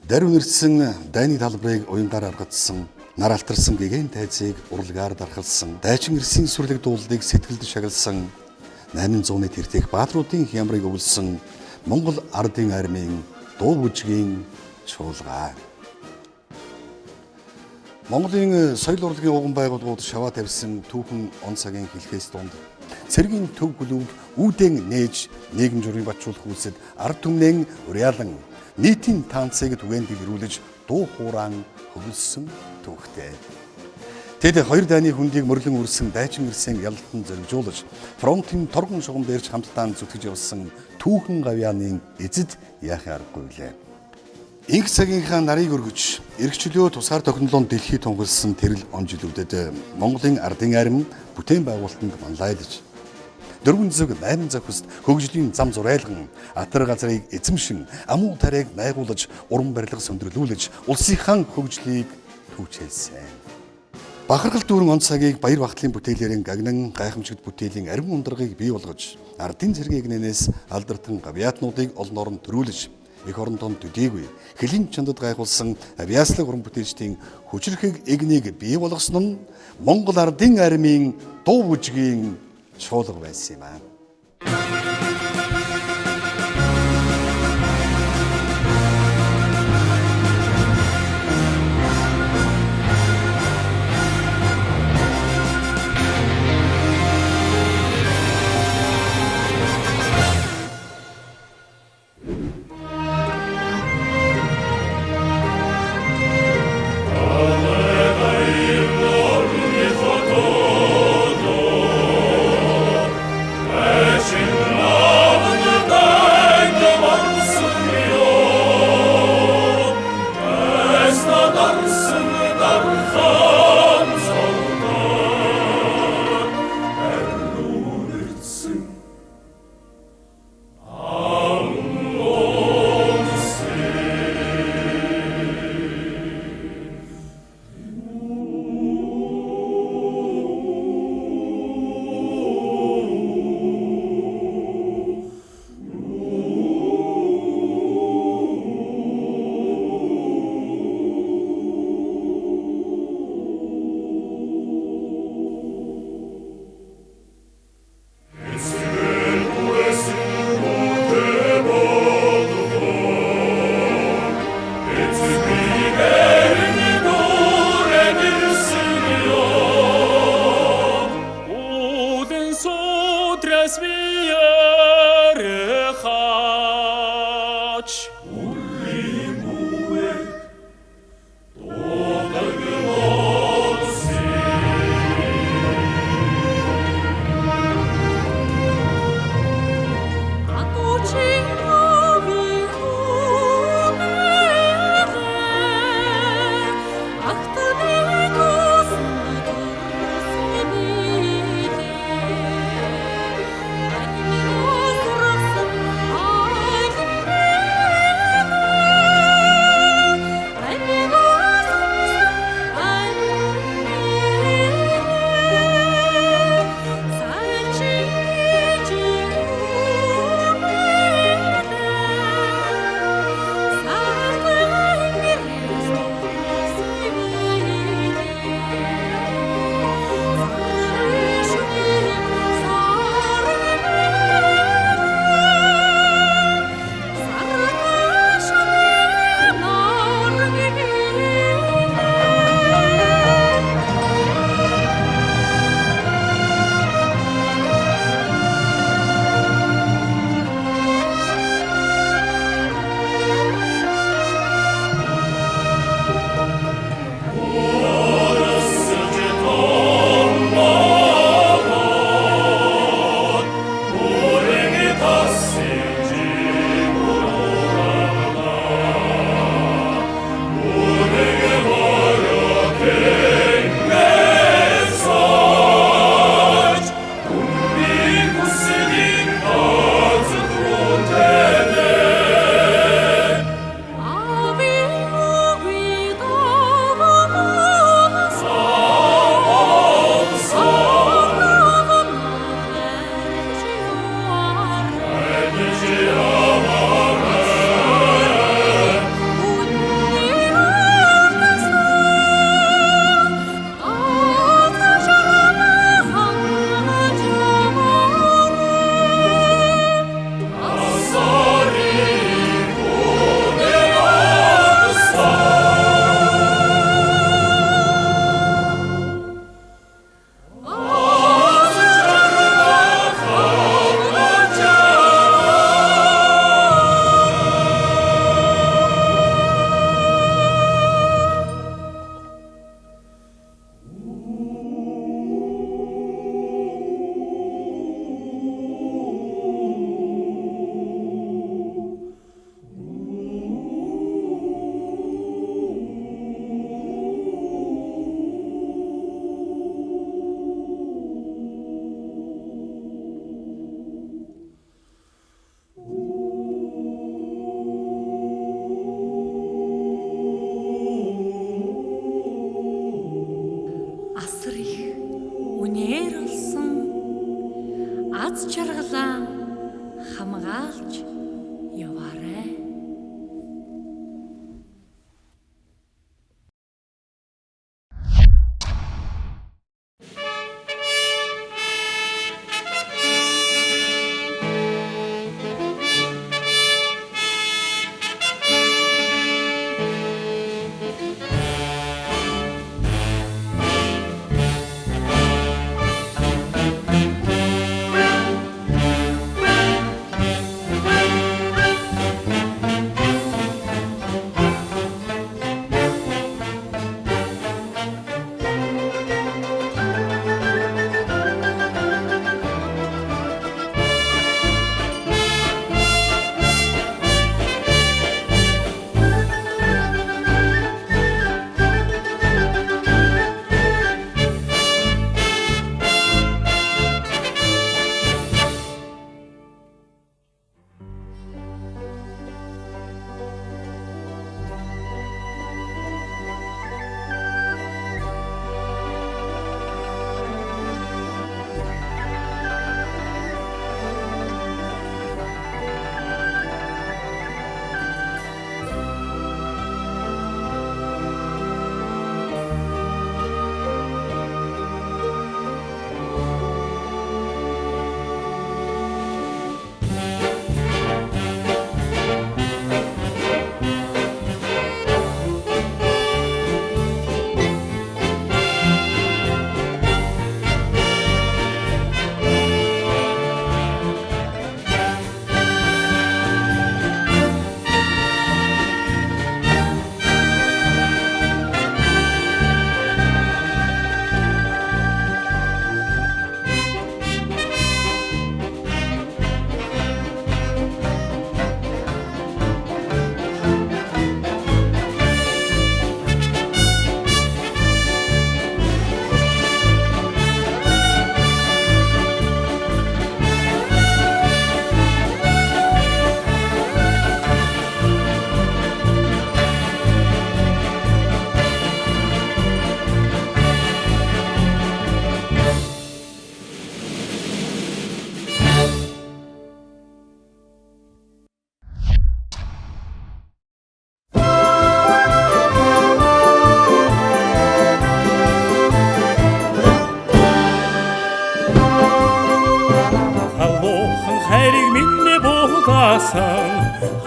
Даруй нэрсэн дайны талбарыг уянгаар аргацсан, нар алтарсан гэгэн тайзыг урлагаар дархалсан, дайчин ирсийн сүрлэг дуулыг сэтгэлд шагалсан, 800-ны тэртех баатруудын хямрыг өвлсөн Монгол ардын армийн дуу бүжгийн чуулга. Монголын соёл урлагийн уган байгууллагууд шаваа тавьсан түүхэн он цагийн хэлхээс дунд цэргийн төв гүлүүд үүдэн нээж нийгэм журмыг батжуулах үйлсэд ард түмнэн уриалан нийтийн таанцыг түгээн дэлгэрүүлж дуу хууран хөвлөсөн түүхтэй. Тэд хоёр дайны хүндийг мөрлөн үрсэн дайчин ирсэн ялалтан зоригжуулж фронтын торгон шугам дээрч хамтдаа зүтгэж явсан түүхэн гавьяаны эзэд яахын аргагүй лээ. Инх цагийнхаа нарыг өргөж, эргчлөө тусгаар тохинолоонд дэлхий тунгалсан тэрл он жилүүдэд Монголын ардын арми бүтээн байгуулалтанд манлайлж 4 зүг 8 захист хөгжлийн зам зурайлган атар газрыг эзэмшин амуу тариаг найгуулж уран барилга сөндөрлүүлж улсынхаа хөгжлийг түүчээсэн. Бахархал дүүрэн он цагийг баяр бахтлын бүтээлээрэн гагнан гайхамшигт бүтээлийн ариун ундрагыг бий болгож ардын цэргийн нэнээс алдартан гавьяатнуудыг олноор нь төрүүлж эх орондонд төдийгүй хөлийн чандад гайхуулсан авиаслаг уран бүтээлчдийн хүчрхэг эгнийг бий болгосон нь Монгол ардын армийн дуу бүжгийн чуулга байсан юм аа. аз жаргалаа хамгаалж яваарай.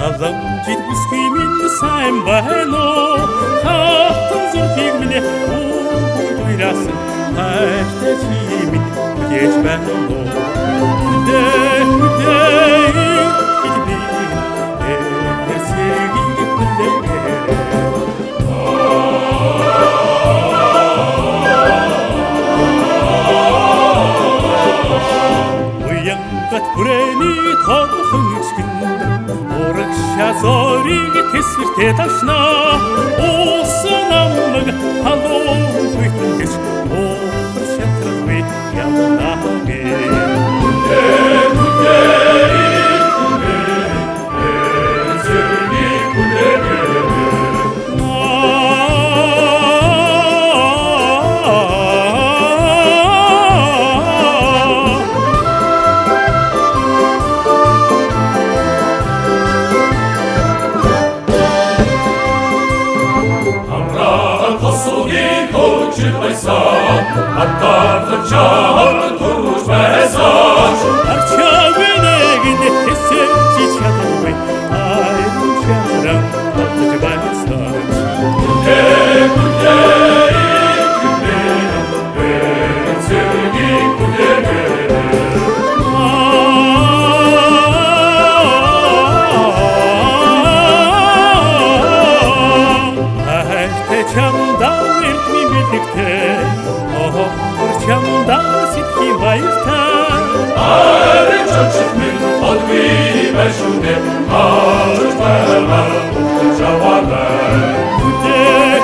Халамжид бүсгүй минь сайн байна уу? Хатан зүрхийг минь уйлаас хайртай чи минь гэж байна уу? Хүрээний тодхон чигэнд урагшаа зориг тэсвэртэй ташнаа уусан намаг халуун хүйтгэж уухар шатралгүй явнаагэ Атархан чамд турж байсан Арчаавын эгэн хэсэж чадахгүй Айрын шаран татж байсан Чамдан сэтгий баяртай Айрын чочит минь одгүй байшүнэ Харж байгаа утгаж аваарай Хүдээ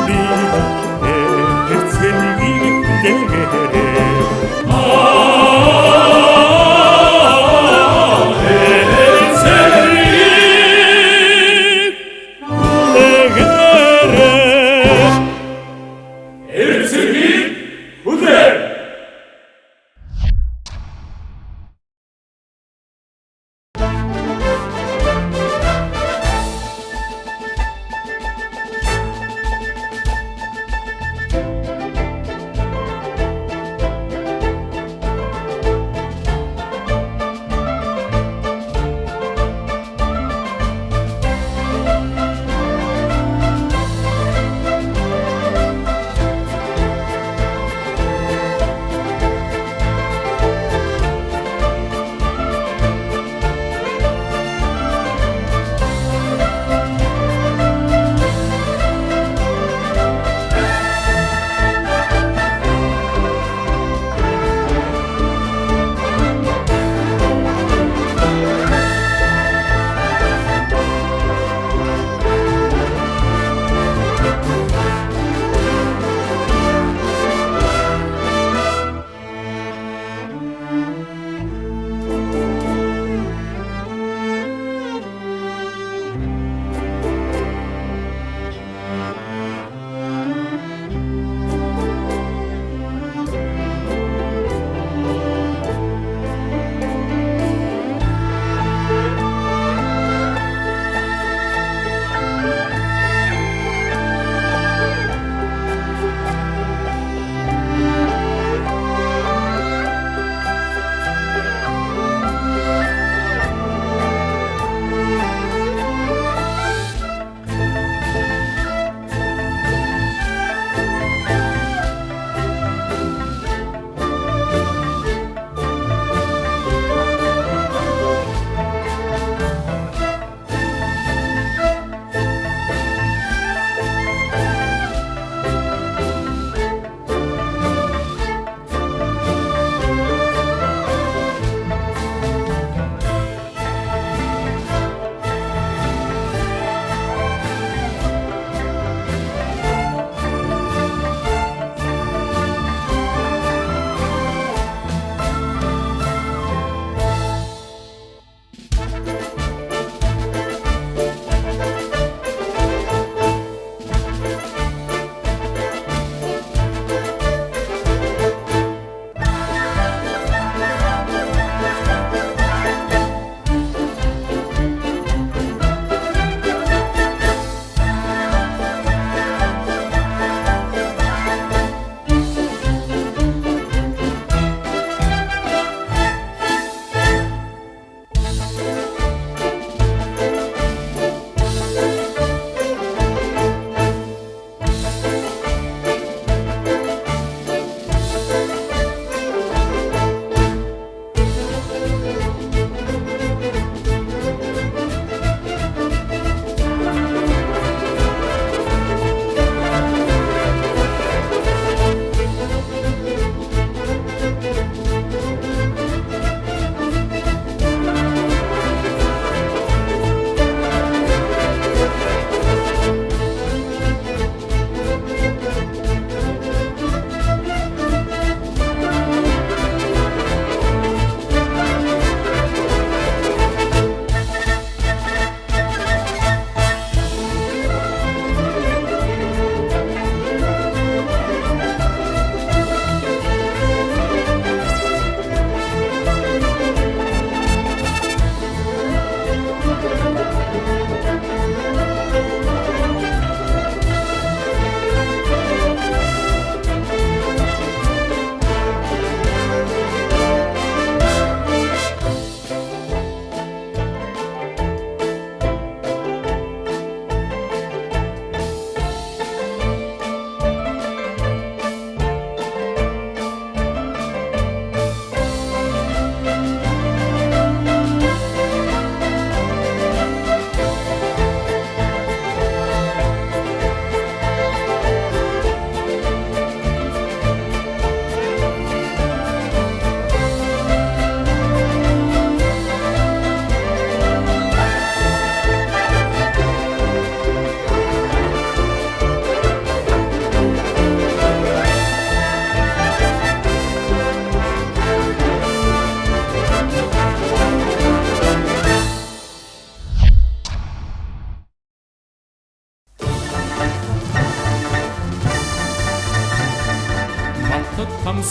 би Эрцэлгийг хүлээгээрэй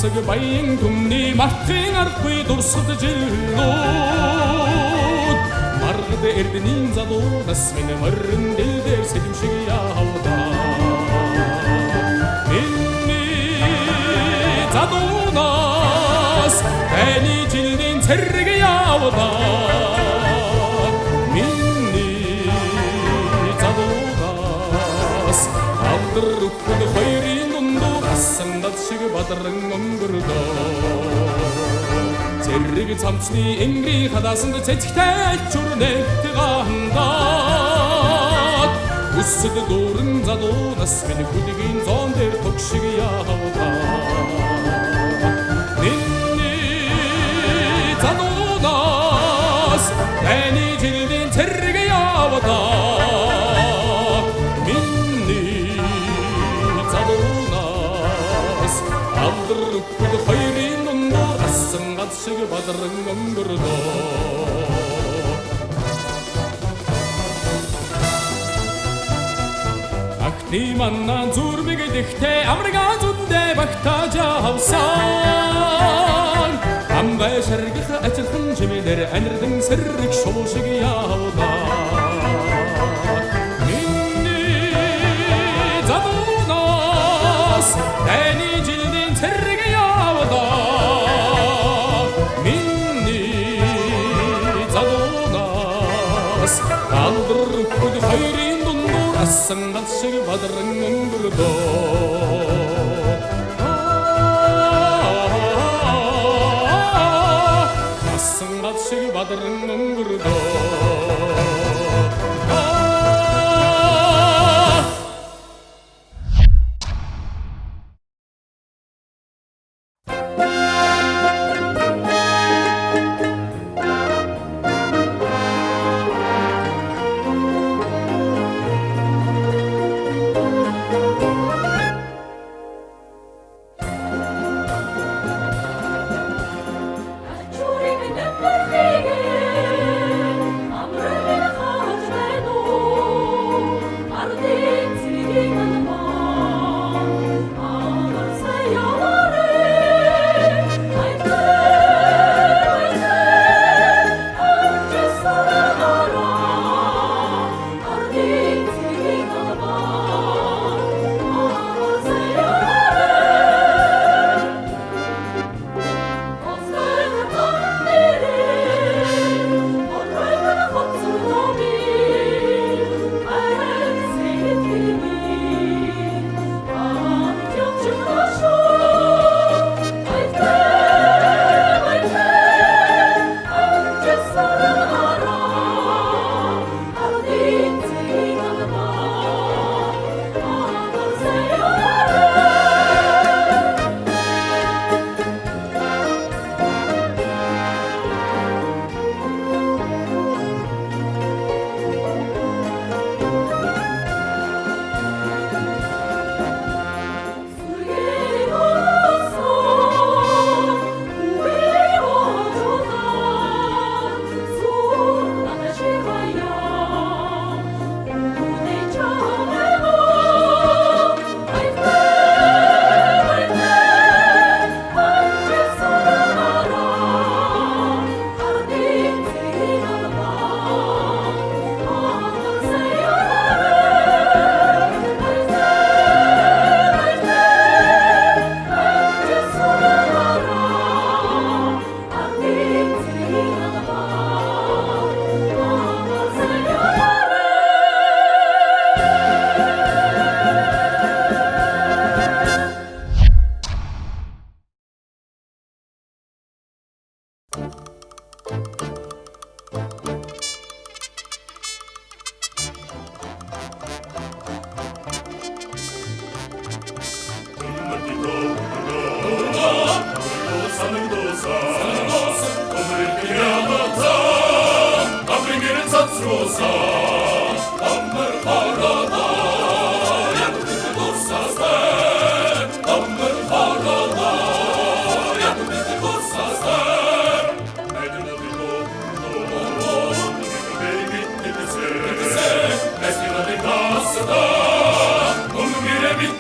Тасаг баян түмний мартын арахгүй дурсад жилүүд Маргад эрдэнийн залуунаас минь морин дэлдэр сэтэмшиг явда Миний залуунаас таны жилийн цэрэг явда Миний залуунаас алдар үхд хоёрын дундуур асандад шиг бадран өнгөрдөө Зэрэг цамцны энгри хадаасанд цэцэгтэй чүрнэгт гандаад Үсэд дүүрэн залуунаас минь хүдгийн зоон дээр тогшиг явда Миний залуунаас таны жилийн цэрэг явда Миний залуунаас алдар үхд хоёрын дундуур асан гад шиг бадран өнгөрдөө Ахны манна зүрмэг дэхтэй амрага зүндэ багтааж авсан Амгай шаргах ажирхан жимэлэр анирдан сэрэг шуушиг явда Миний залуунаас таны жилийн цэрэг явда Миний залуунаас алдар үхд хоёрын дундуур асан гад шиг бадран өнгөрдөө Асан гад шиг бадран өнгөрдөө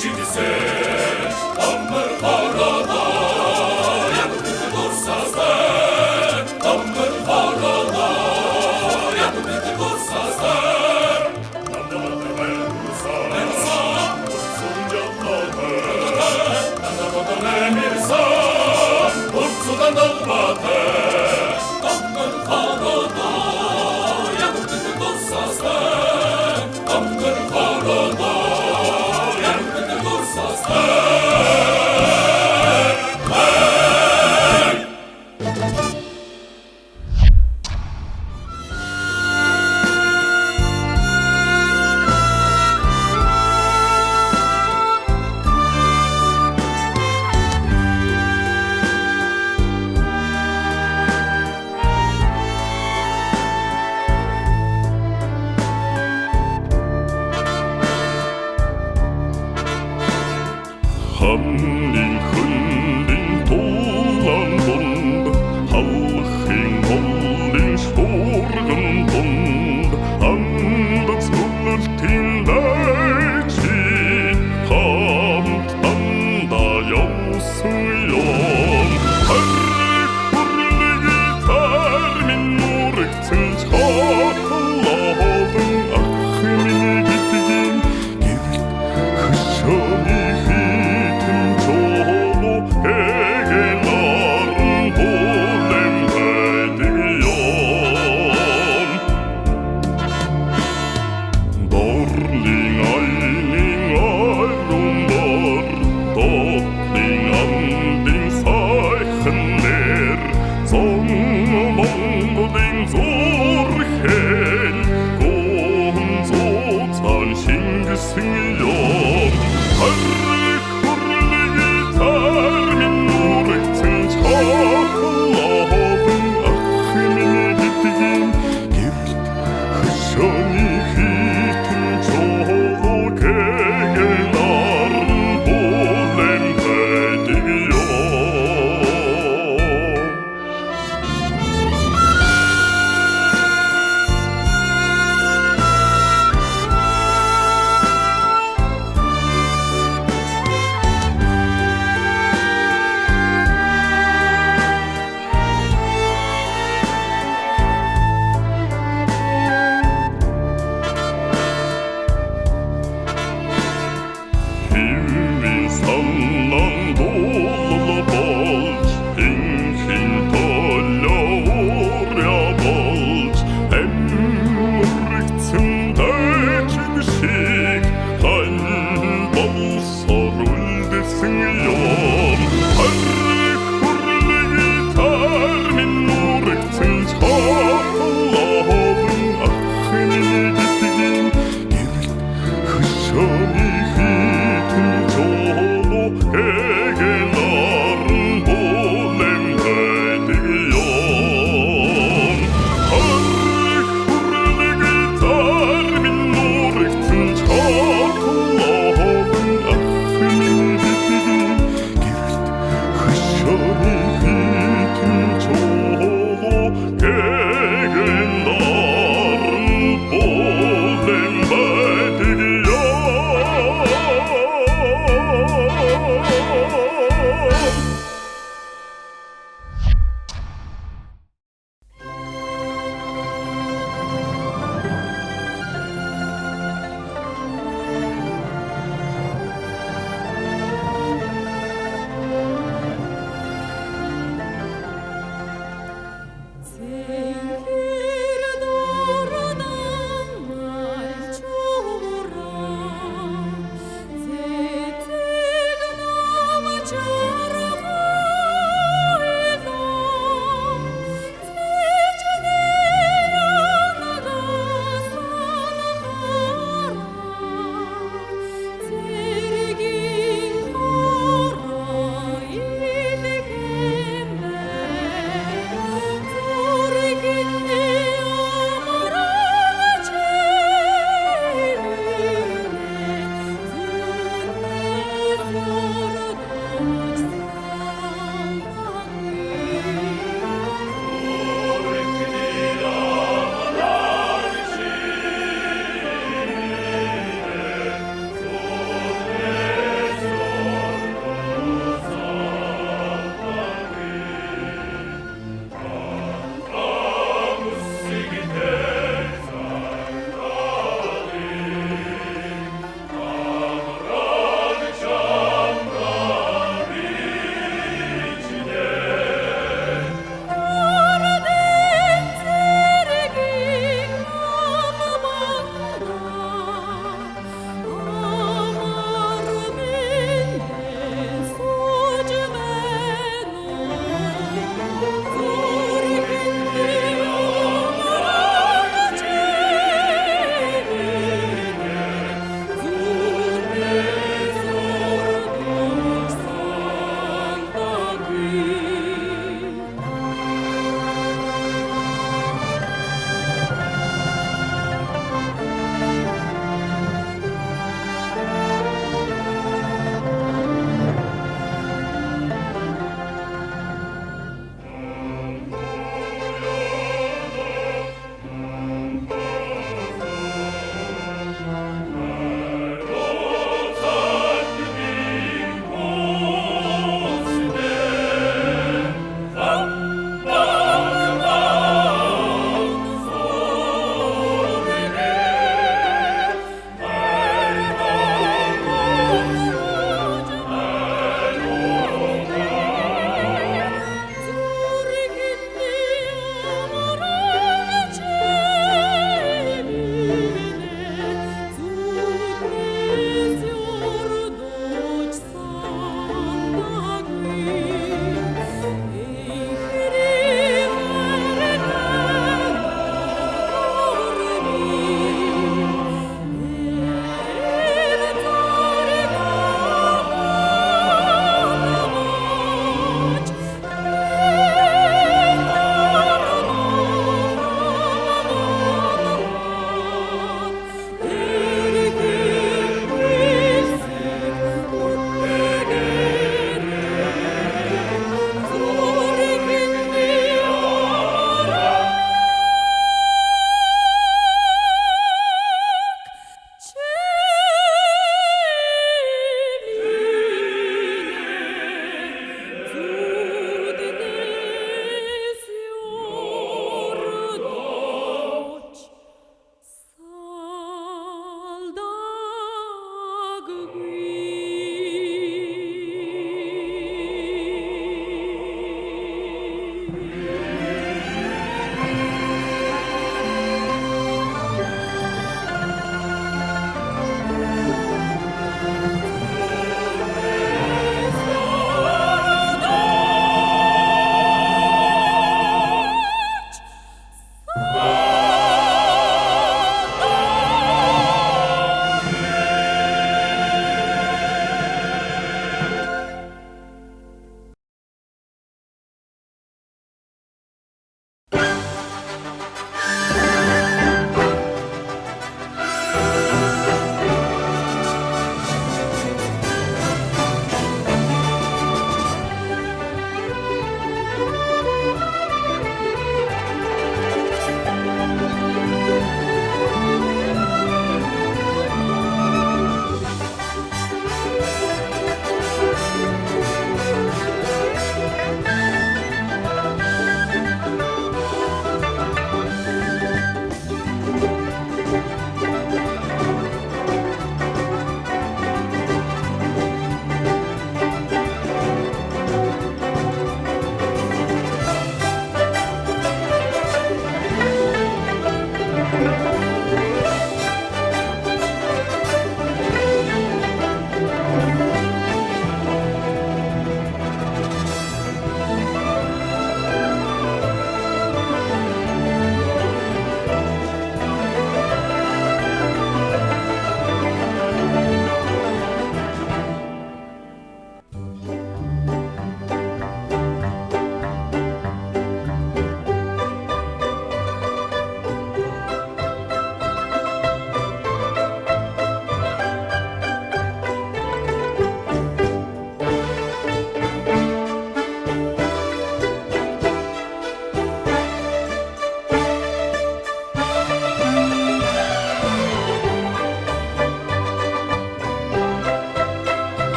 Çidise, ammer harada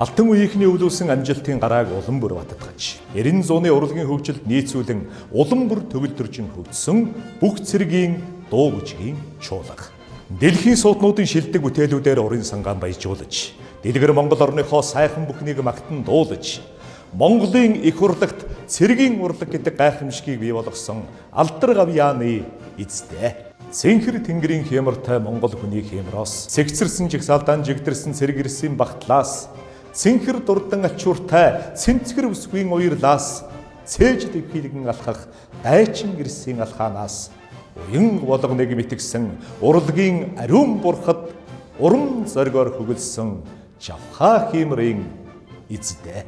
Алтан үеийнхний өвлүүлсэн амжилтын гарааг улам бүр баттгаж, 90 зууны урлагийн хөгжилд нийцүүлэн улам бүр төгөлдржин хөгжсөн бүх цэргийн дуу бүжгийн чуулга. Дэлхийн сууднуудын шилдэг бүтээлүүдээр урын сангаан баяжуулж, дэлгэр Монгол орныхоо сайхан бүхнийг магтан дуулаж, Монголын их урлагт цэргийн урлаг гэдэг гайхамшигыг бий болгосон алдар гавьяаны эзэдээ. Цэнхэр тэнгэрийн хямартай Монгол хүний хямраас, сэгцэрсэн жигсаалдаан жигдэрсэн цэрэг ирсийн багтлаас, цэнхэр дурдан ачууртай цэнцгэр өсвийн уярлаас, цээж дэвхилгэн алхах дайчин гэрсийн алхаанаас, уян болгоныг мэтгсэн урлагийн ариун бурхад уран зоргоор хөглсөн жавхаа химрийн эзэдээ.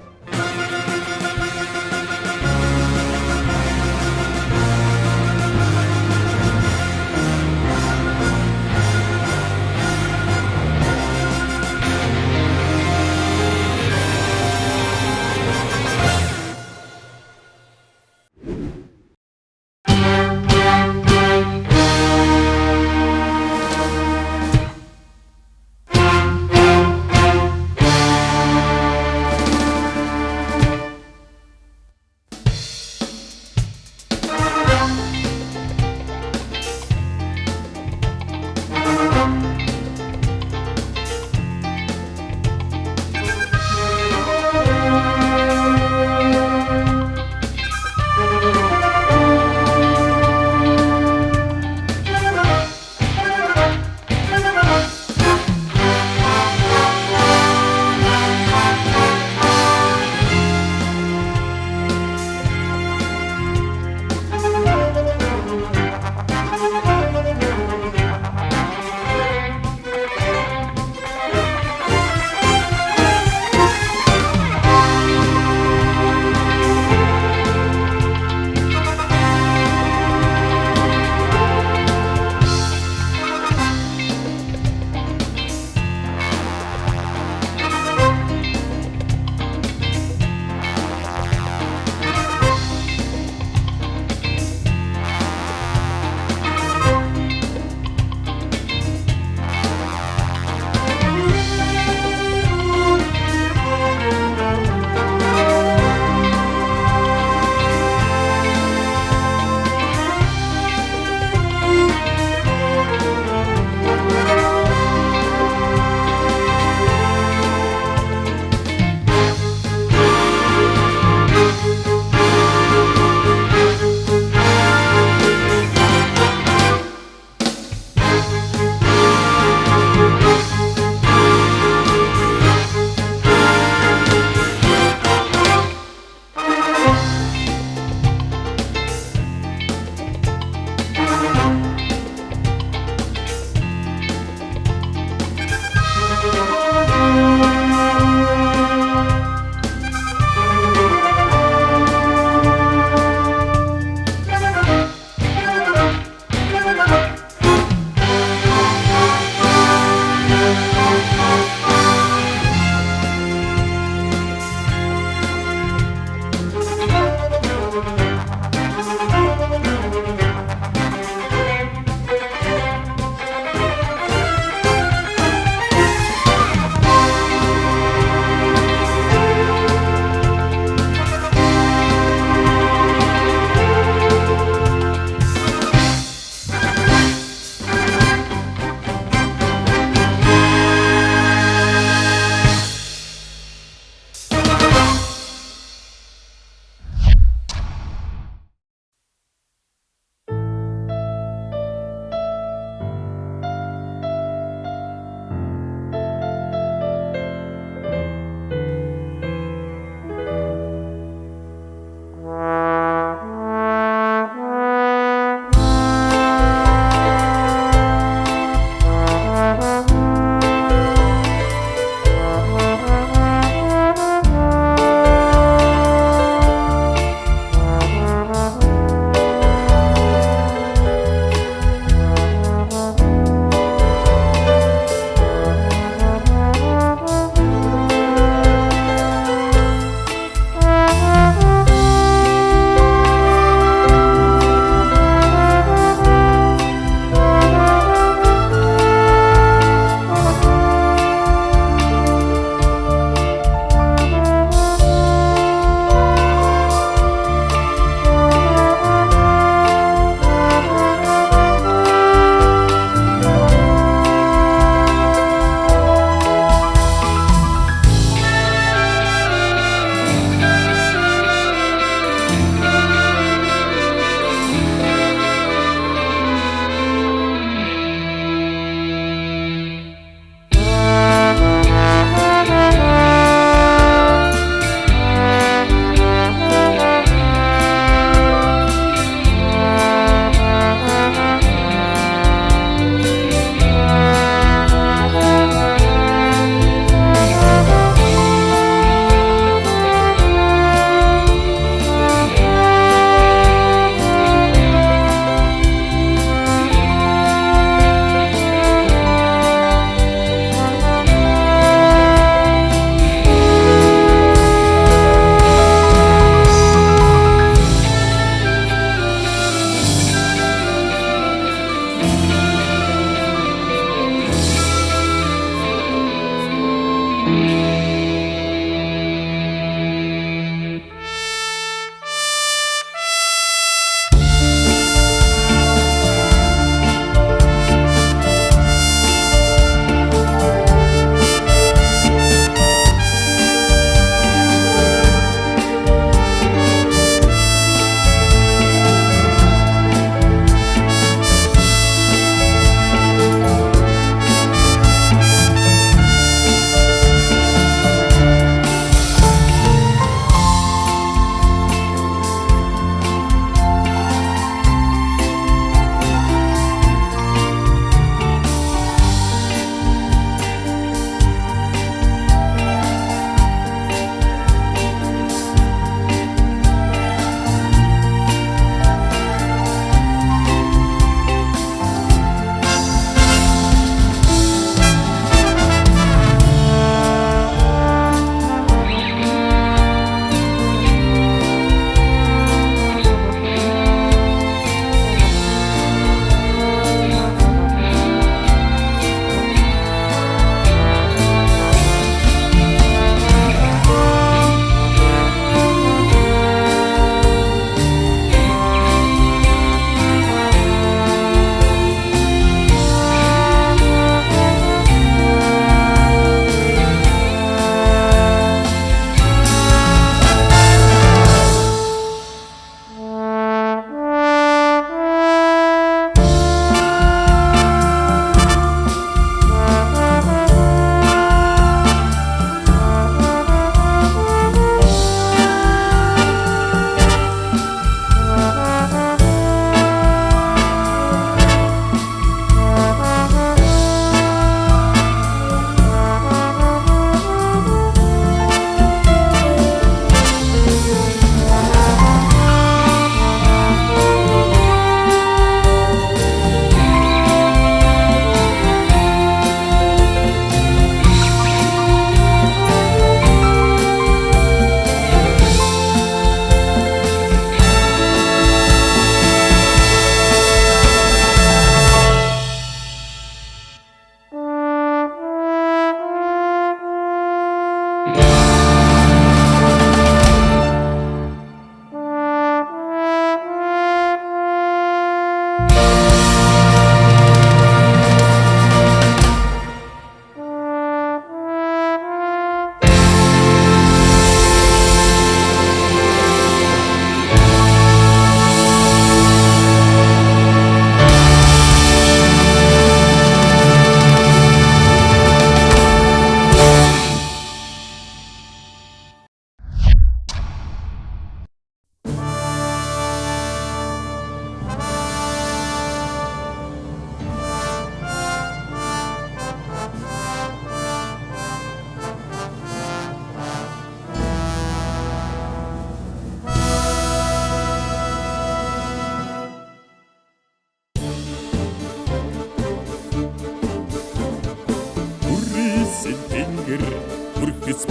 тэнгэр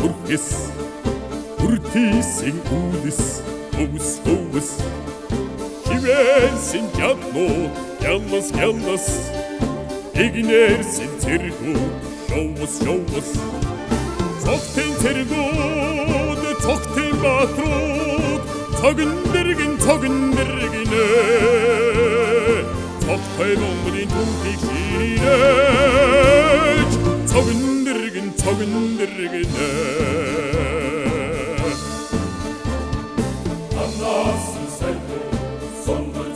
бүрхэс үртисийн үлэс хөвс хивэнсэн ятнууд яллас игнэрсэн цэргүүд шоус цогтын цэргүүд цогтын баатрууд цогнэргинэ цогтой номлын түүхийг ширээж цогнэргинэ Аннасан сайду сондар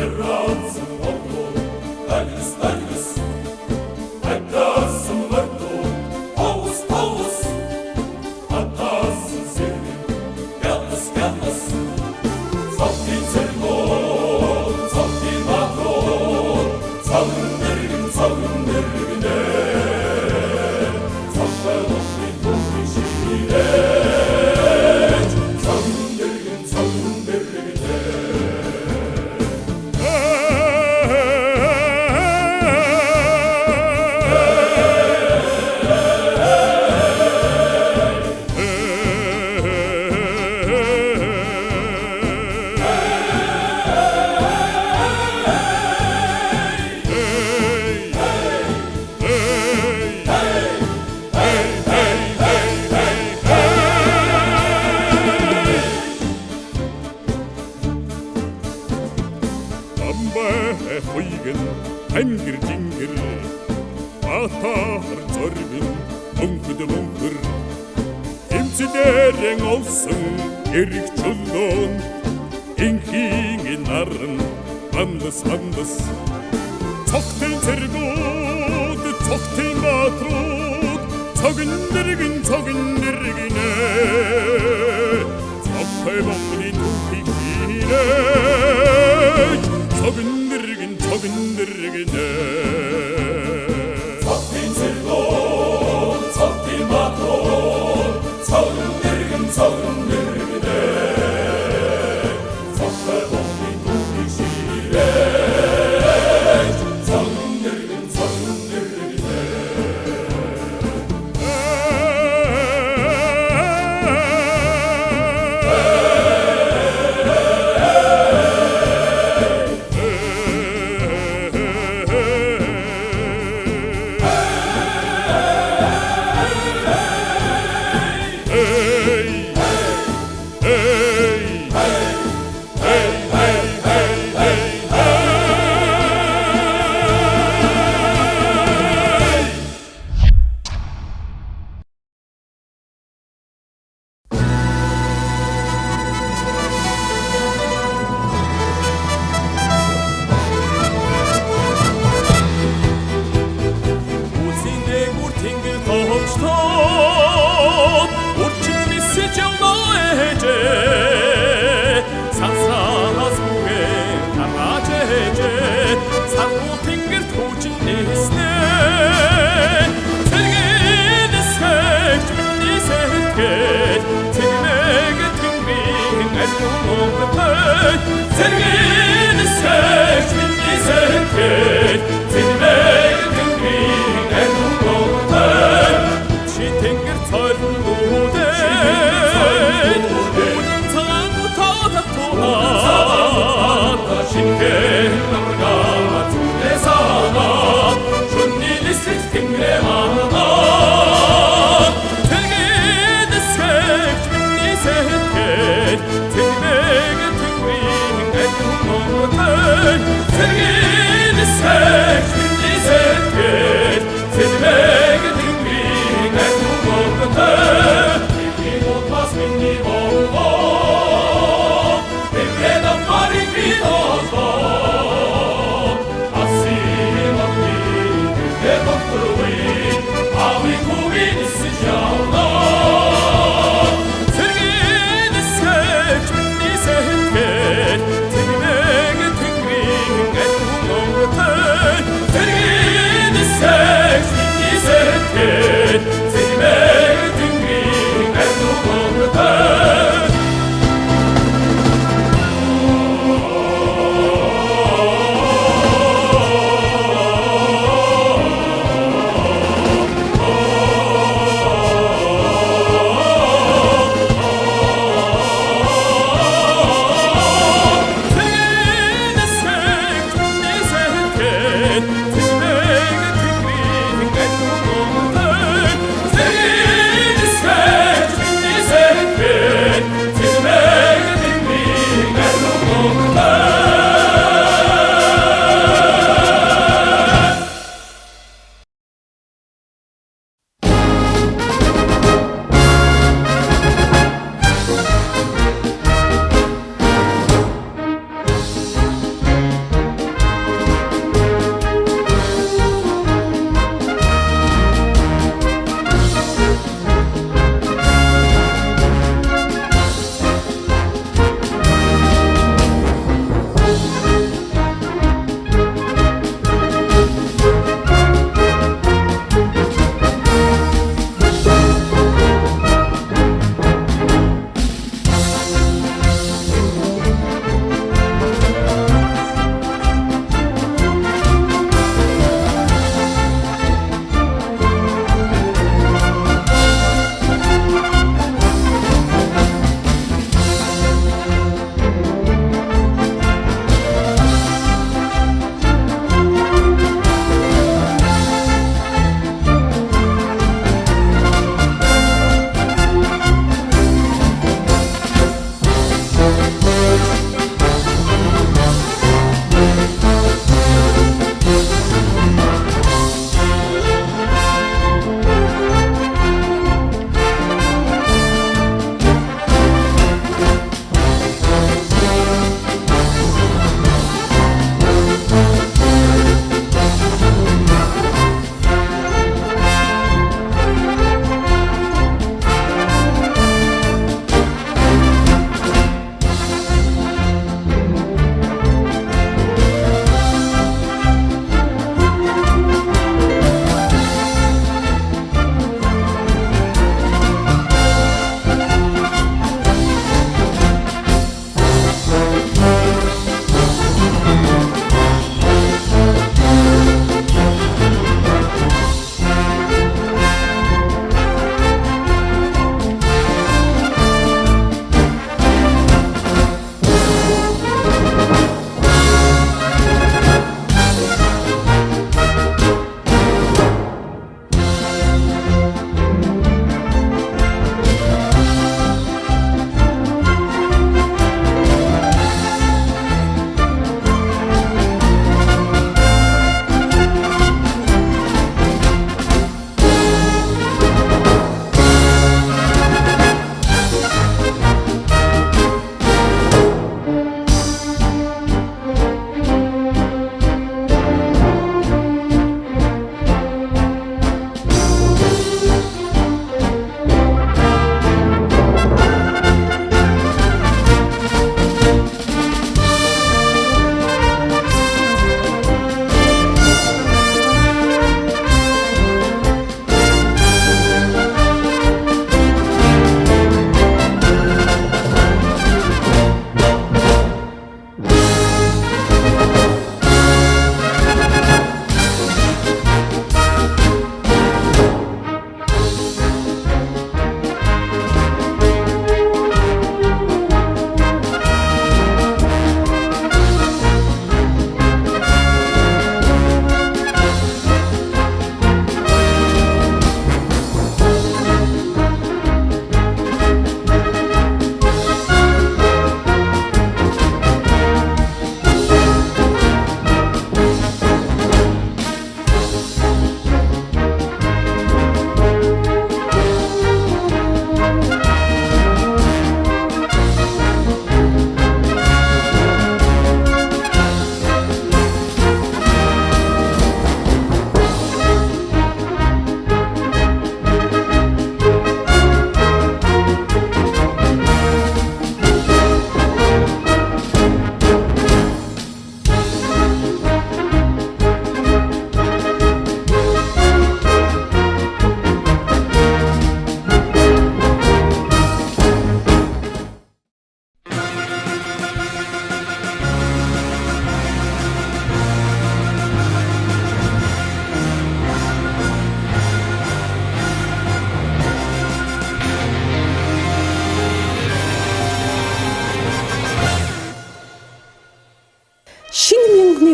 Эррансан оглуу Агнес Агнасан марту Таус Атасан сэргэн Яннас Цогтын цэргүүд Цогтын баатрууд Цогнэргинэ Цогтой номлын түүхийг ширээж Хуйгэн ангэр жингэр батар зоргин мөнхөр эмчдэрэн олсон эрэг чулуун инхийн наран бандас цогтын цэргүүд цогтын баатрууд цогнэргинэ цогтой номлын түүхийг ширээж цогнэргинэ цогтын цэргүүд цогтын баатрууд цогнэргинэ цогтой номлын түүхийг ширээж цогнэргинэ Oh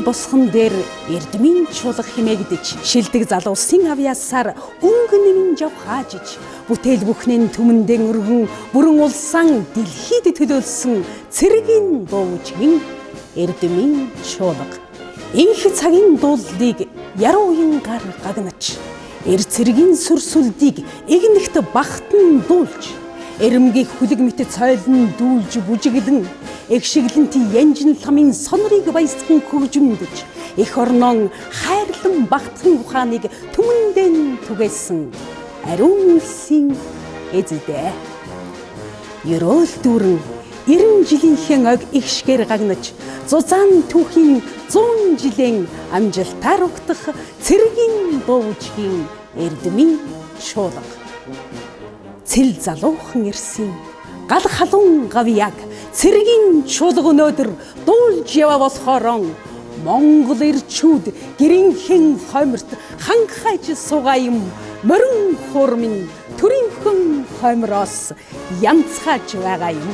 босхон дээр эрдмийн чуулга химээгдэж шилдэг залуусын авьяасаар өнгө нэмэн жав хаажиж бүтээл бүхнэн түмэндэн өргөн бүрэн улсаан дэлхийд төлөөлсөн цэргийн дуучгийн эрдмийн чуулга инх цагийн дууллыг яруугийн гар гагнаж эр цэргийн сүрсүлдийг игнэгт бахтан дуулж эрэмгийг хүлэг мэт цойлон дүүлж бүжиглэн эгшиглэнти янжин ламын сонрыг баясган хөгжмөдөж эх орнон хайрлан багтхан ухааныг түмэндэн түгээсэн ариун улсын эзэдээ ерөөл дүүрэн 90 жилийнхэн ог ихшгээр гагнаж зузаан түүхийн 100 жилийн амжилтаар угтах цэргийн дуучгийн эрдмийн чуулга цэл залуухан ирсэн гал халуун гавьяг цэргийн чуулга өнөөдөр дуулж яваа болохоороо Монгол ирчүүд гэрийнхэн хойморт хангахайж суугаа юм морин хуурмын төрийнхэн хоймроос янцхаж байгаа юм.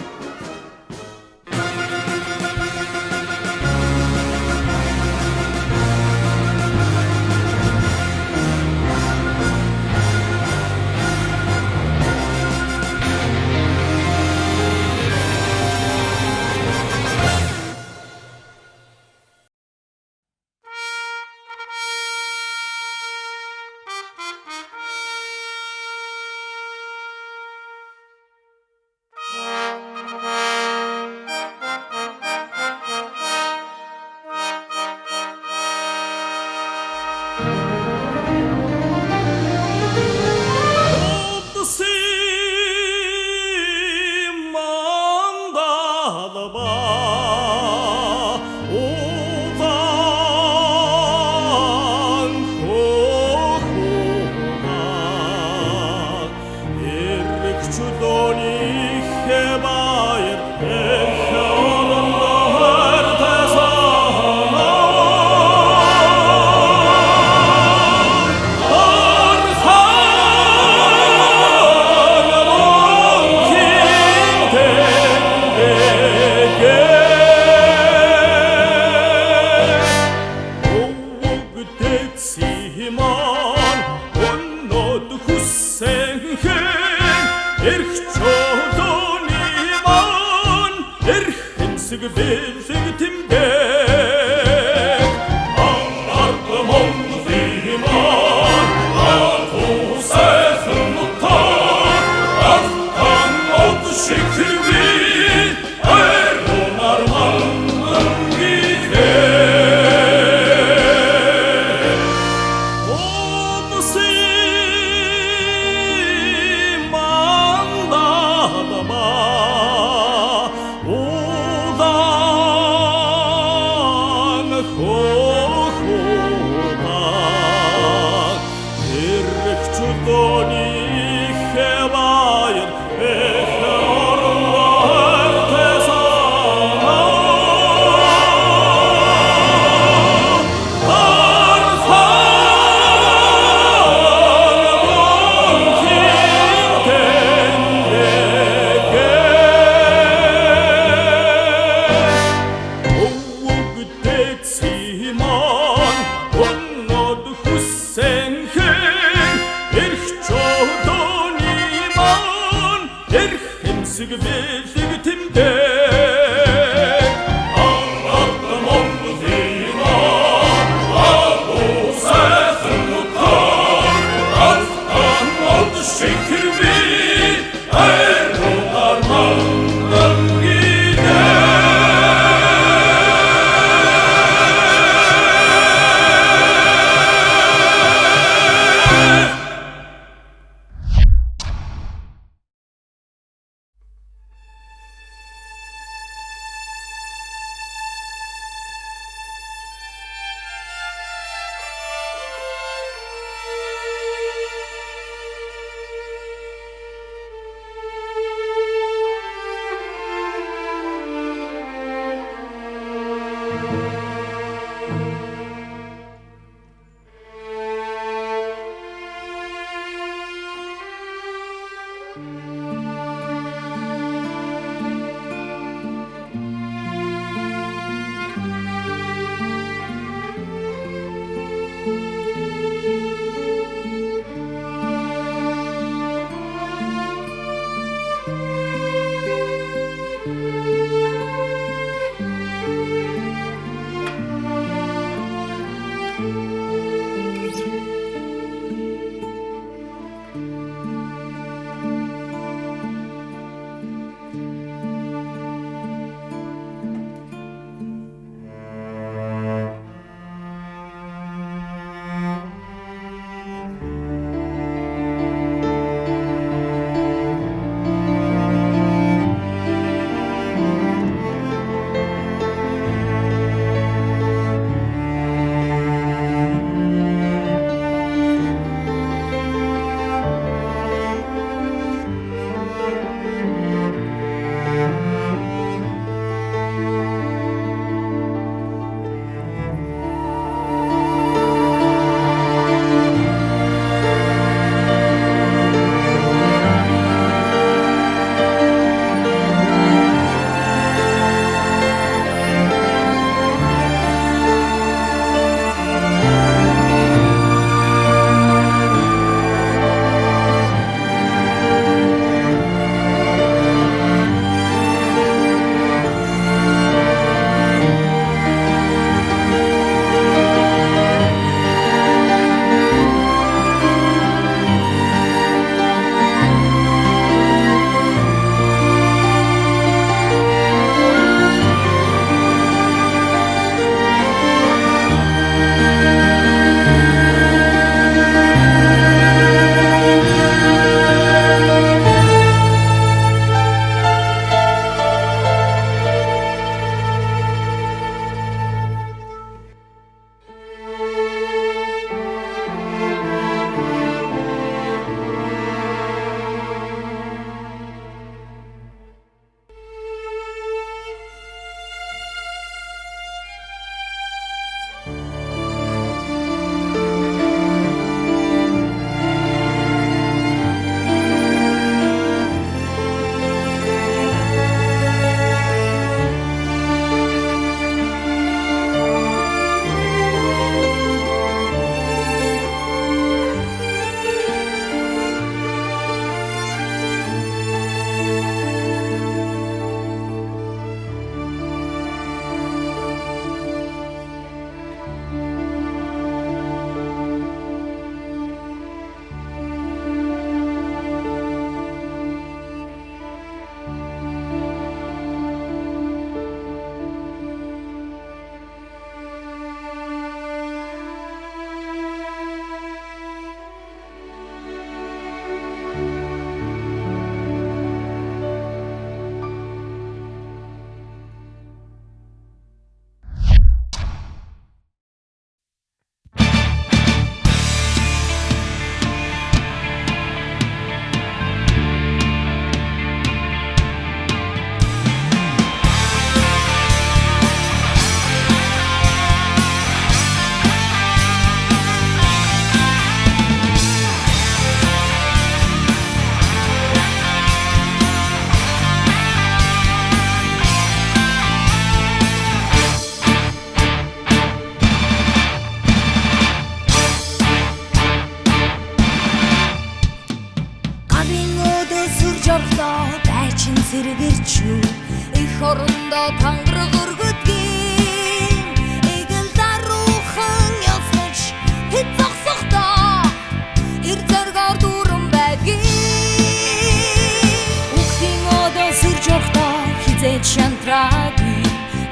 мэд шантраги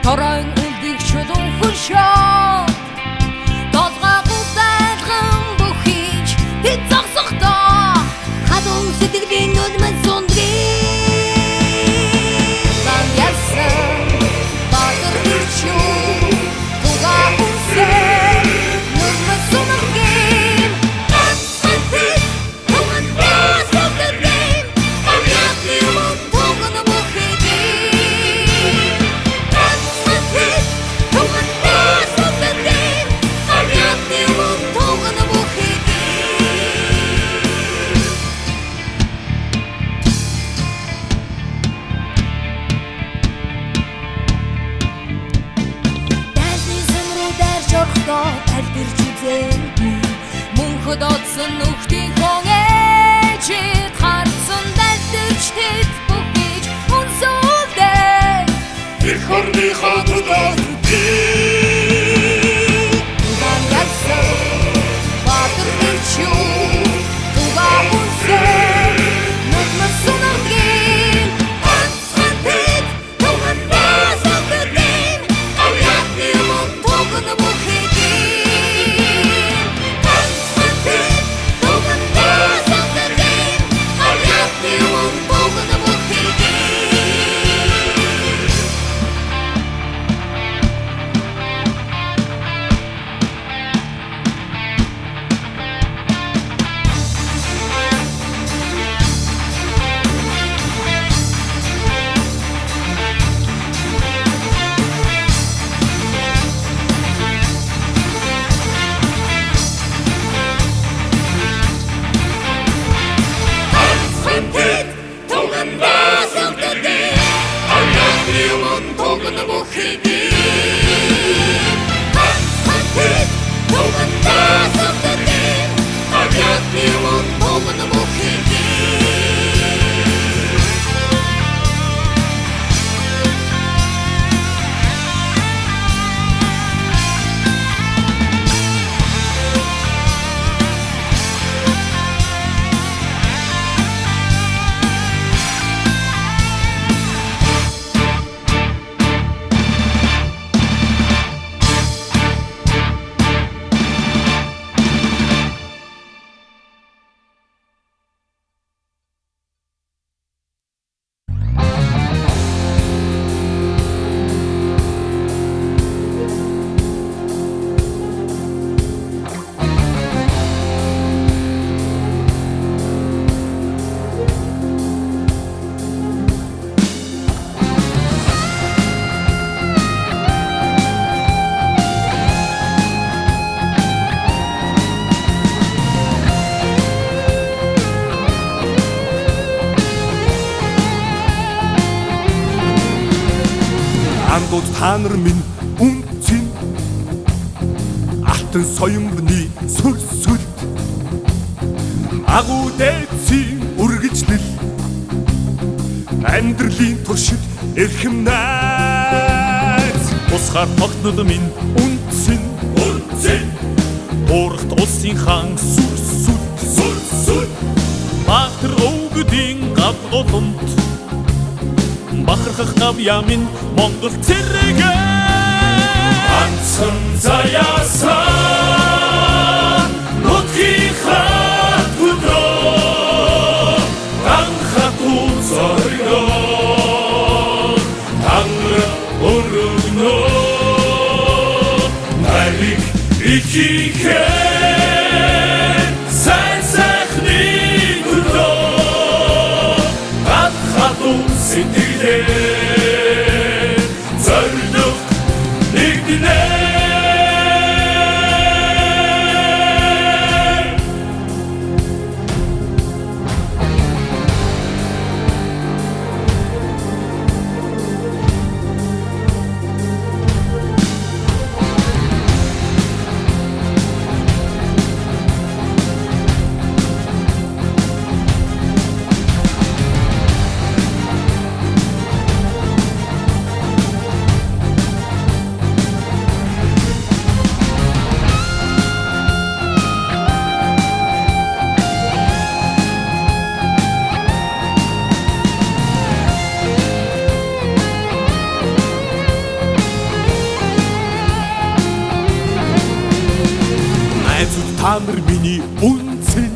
торон үлдих чулуун хушоо толгойгоо дайлган бүхийж тэд зогсохдоо хадуу сэтгэлийн нүдмэн сундрий дан ясан багэр хичүү туга үсээ нүдмэн сунагим ганцхан туган бас бүгдэн амяатны мөн туган бүхийгим ганцхан туган бас бүгдэн амяатны мөн туган бүхийгим Дайсны зэмрүү дайрч орхдоо тайлбарч үзээгүй мөнхөд одсон нүхтийн хон ээжид харсан дайдаж тэд бүхийж үнсүүлдээ их орныхоо төлөөлдөө тугаан ялсан баатар хичүү тугаа үнсээ нүдмэн сунагим ганцхан тэд тугаан бас бүгдэн амяатны мөн туган бүхийгим ганцхан тэд тугаан бас бүгдэн амяатны мөн туган бүхийгим Хантет туган бас бүгдэн амяатны мөн туган бүхийгим хантет туган бас бүгдэн амяатны мөн туган бүхийгим Ангууд та нар минь үнцэн алтан соёмбны сүрсүлт агуу дээдсийн үргэлжлэл амьдралын туршид эрхэм найз усгаар тогтнод минь үнцэн уурахт улсын хаан сүрсүлт бахар өвгдийн гав голомт бахархах навья минь Монгол цэрэгэ ганцхан заяасан нутгийн хат өдрөө ганхатуу зоригоо тангар өргөнөө нариг ичихээ сайн сайхны төлөө ганхатуу сэтгэлээ зориг нэгдэнэ найзууд та нар миний үнцэн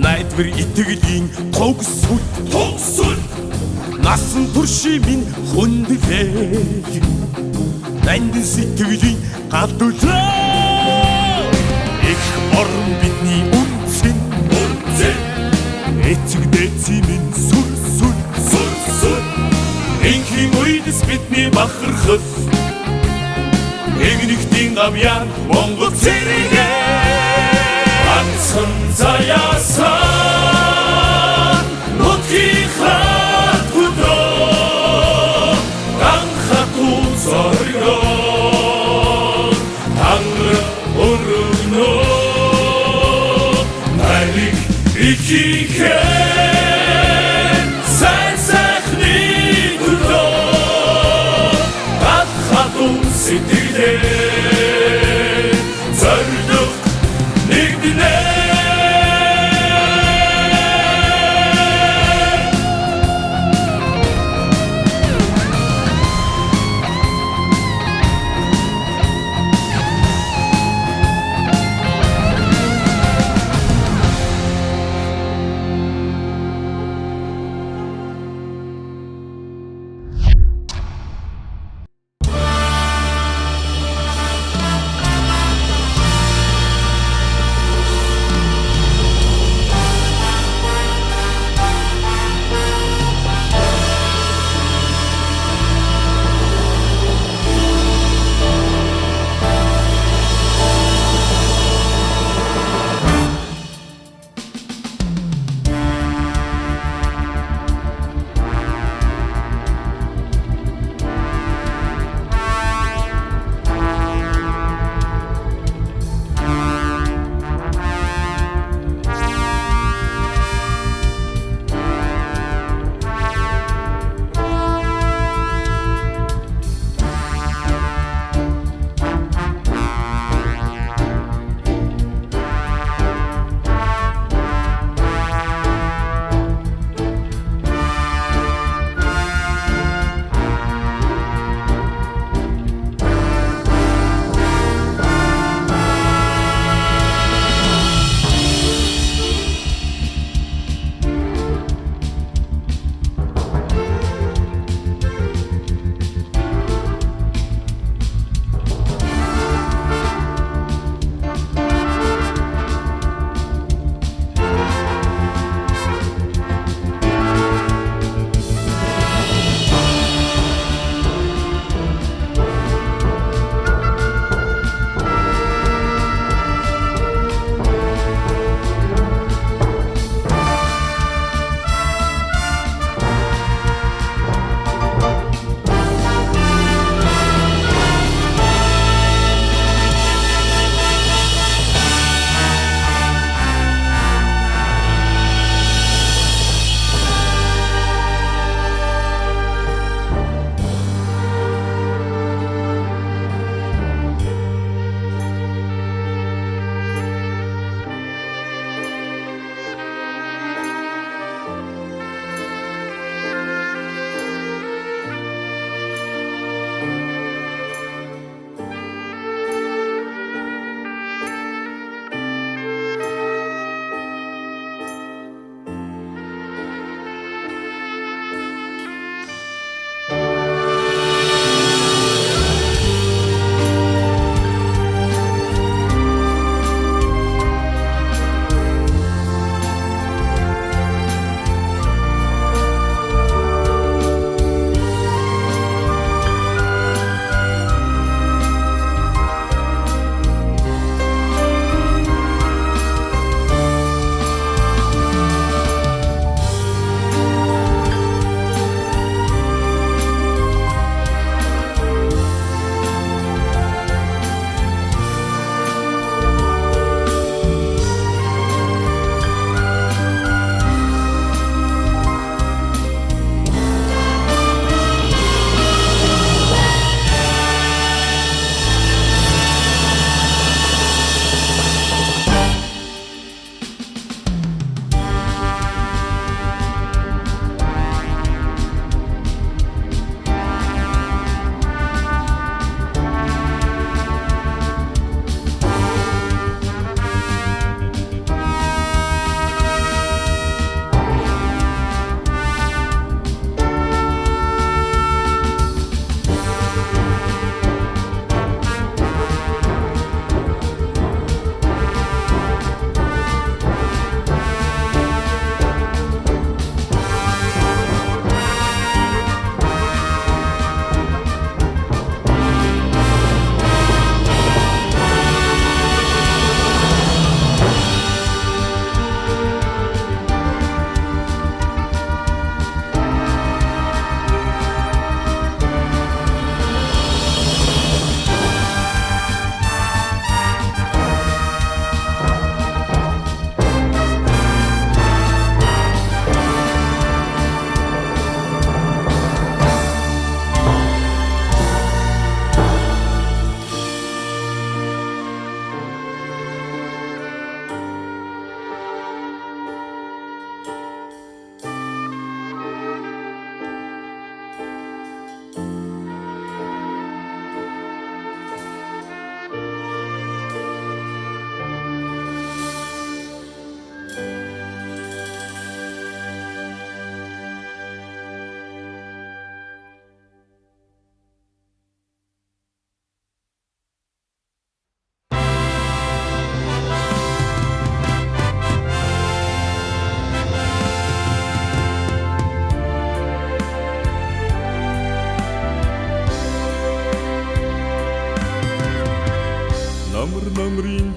найдвар итгэлийн тогсвол насан турши минь хүндлээ нандин сэтгэлийн гадуулаа их орон бидний үнцэн эцэг дээдсийн минь сүр инхийн үедс бидний бахархал Игнихтийн гавьяа Монгол цэрэгээ Ганцхан заяасан Нутгийн хат хөдрөө Ганхатуу зоригоо Тангар өргөнөө Нариг ичихэн Сайн сайхны төлөө Ганхатуу сэтгэлээ зориг нэгдэнэ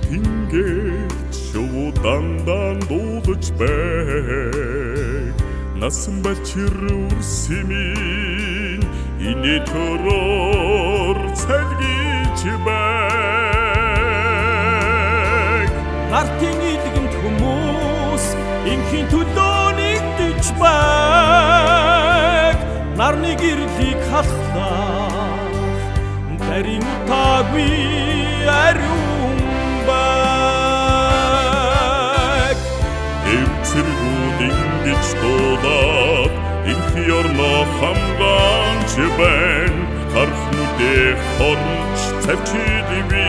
тэнгэрт шуудандан дуулаж байг насан балчир үрсэмийн инээ төрөөр цалгиж байг Нартын илгэнд хүмүүс инхийн төлөө нэгдэж байг Нарны гэрлийг халахлаа Тарин утаагүй ариун байг Эвцэргүүд ингэж дуулаад инхий орноо хамгаалж байна Харах нүдээ хорч цавчилгүй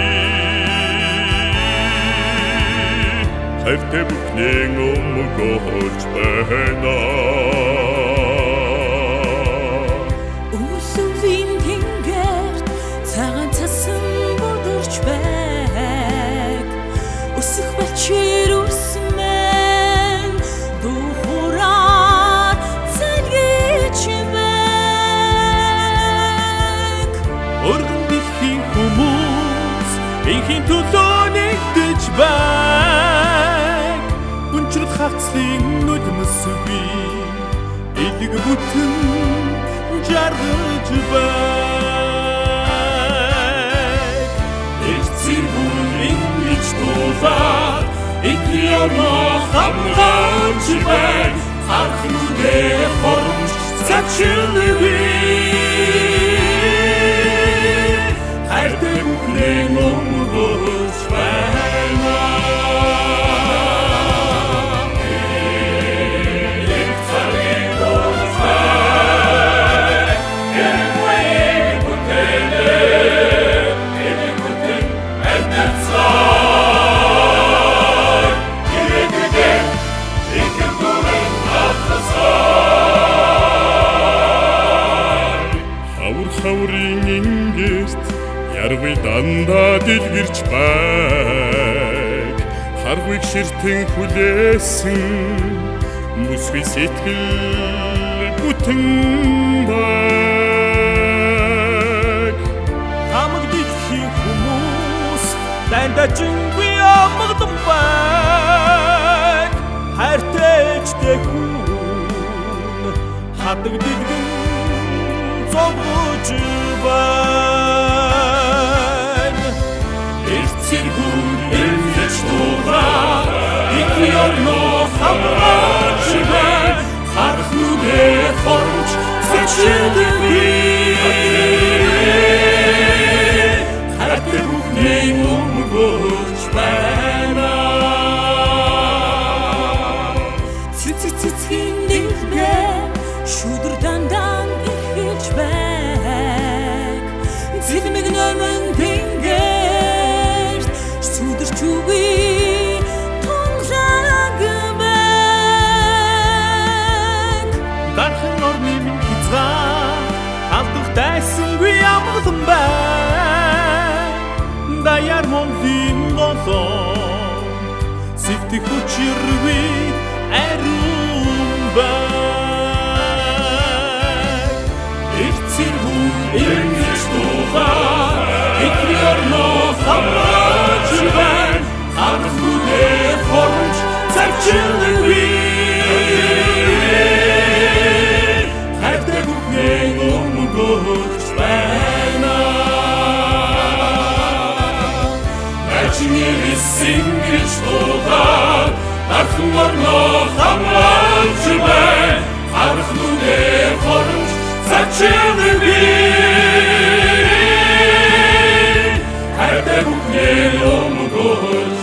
Хайртай бүхнээ өмгөөлж байна Үсвийн тэнгэрт цагаан цасан бодорч байг Өсөх балчир үсмэн духураад цалгиж байг Өргөн дэлхийн хүмүүс инхийн төлөө нэгдэж байг Өнчрөл хавцлын нүдмэсгүй элэг бүтэн жаргаж байг Эцэгүүн ингэж дуулаад инхий орноо хамгаалж байг Харах нүдээ хоромж цачилгүй Хайртай бүхнээ өмгөөлж байна Хаврын ингэрт яргүй дандаа дэлгэрч байг Харгүйг ширтэн хүлээсэн Мүсгүй сэтгэл бүтэн байг Хамаг дэлхийн хүмүүс дандажингүй амгадан байг Хайртай ээжтэй хүн хадаг дэлгэн зовгож байна Эцэгүүн ингэж дуулаад инхий орноо хамгаалж байг Харах нүдээ хоромж цачилгүй Хайртай бүхнээ өмгөөлж байна Цэцгийн дэлбэр шүдэр дандан ирхэж байг Зэлмэг нэмэн тэнгэрт сүдэрч үгүй тунжааг байг Дархан орны минь хязгаар алдах дайсангүй амгалан байг Даяар Монголын голоо сэтгэх хүчиргүй ариун байг Эцэгүүн ингэж дуулаад инхий орноо хамгаалж байг Харах нүдээ хоромж цавчилгүй Хайртай бүхнээ өмгөөлж байна Начнээс ингэж дуулаад Дархан орноо хамгаалж байг Харах нүдээ хоромж цачилгүй Хайртай бүхнээ өмгөөлж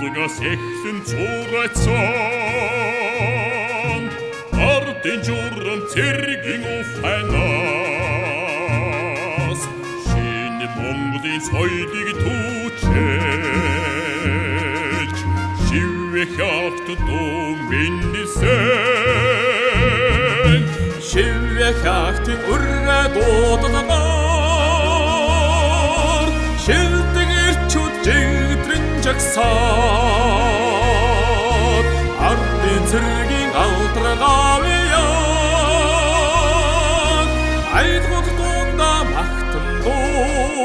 чуулгаас эхлэн цуурайцсан ардын журам цэргийн ухаанаас шинэ Монголын соёлыг түүчээж шивэх акт дуу миннэсэн шивэх актын ураа дуудлагаар шилдэг ирчүүд жигдрэн жагсаад ардын цэргийн алдаргаавьяа айдгууд дуунда магтан дуулъя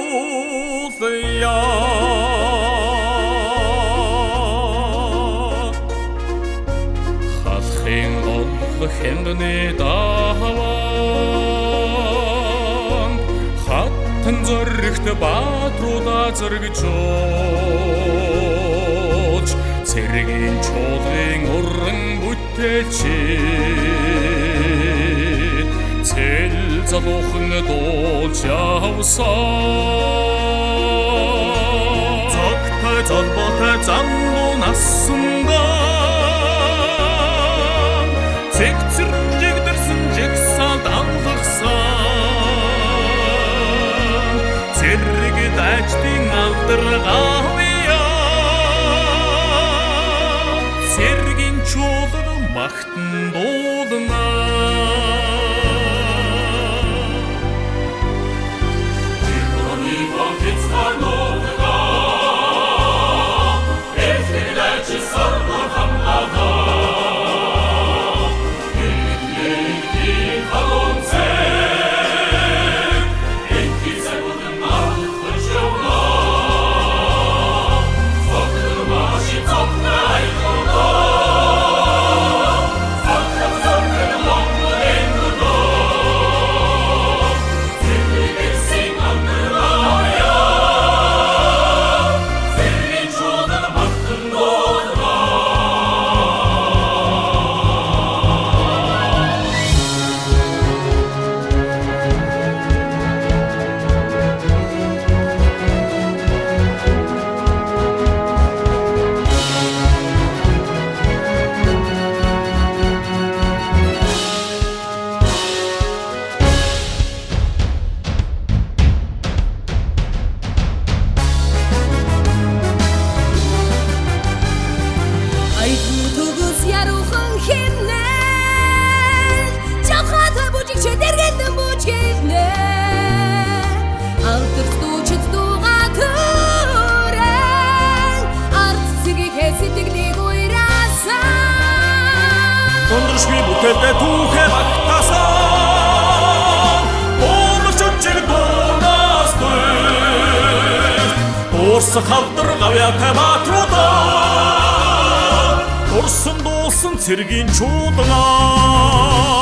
халахын олох хэнганы даван хаттан зоригт баатруудаа зоригжооч цэргийн чуулгын уран бүтээлчид цэл залуухан дуулж явсан цогтой золботой замлуу нассандан цэгцэр жигдэрсэн жигсаалд алгахсан цэрэг дайчдын алдаргаавьяа цэргийн чуулга магтан дуулна Дундашгүй бүтээлдээ түүхээ багтаасан Уурччиг дуунаас дүр Уурсах халдар гавьяатай баатруудаа Урсан дуусан цэргийн чуулган